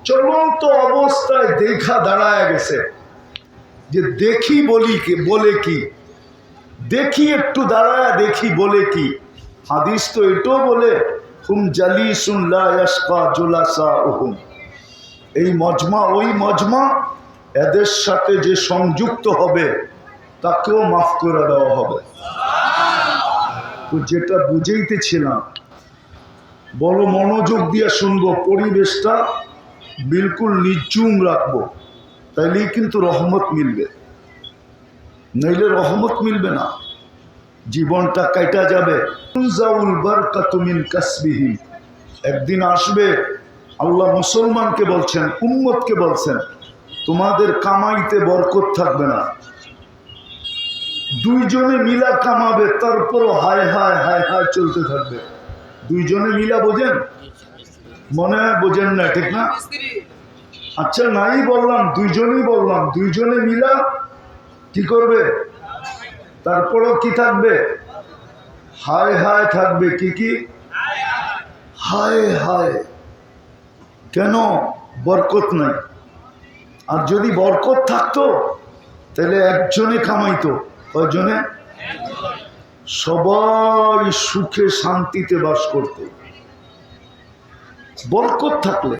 চলন্ত অবস্থায় দেখা দাঁড়ায় গেছে যে দেখি বলি কি বলে কি, দেখি একটু দাঁড়ায় দেখি বলে কি। হাদিস তো এটাও বলে হুম জালিসুন লা ইয়াশকা জুলাসাউহুম, এই মজমা ওই মজমা, এদের সাথে যে সংযুক্ত হবে তাকেও মাফ করে দেওয়া হবে। তো যেটা বুঝাইতেছিলাম, বড় মনোযোগ দিয়ে শুনবো, পরিবেশটা বিলকুল নিচুম রাখবো, তাইলেই কিন্তু রহমত মিলবে, নইলে রহমত মিলবে না, জীবনটা কাটা যাবে। একদিন আসবে, আল্লাহ মুসলমানকে বলছেন, উম্মতকে বলছেন, তোমাদের কামাইতে বরকত থাকবে না। দুইজনে মিলা কামাবে, তারপরও হায় হায় হায় হায় চলতে থাকবে। দুইজনে মিলা বোঝেন? মনে হয় বোঝেন না, ঠিক না? আচ্ছা নাই বললাম, দুইজনেই বললাম, দুইজনে মিলা কি করবে? তারপরও কি থাকবে? হায় হায় থাকবে। কি কি? হায় হায়। কেন? বরকত নাই। আর যদি বরকত থাকতো তাহলে একজনে কামাইতো, কয়জনে? সবাই সুখে শান্তিতে বাস করত। বরকত থাকলে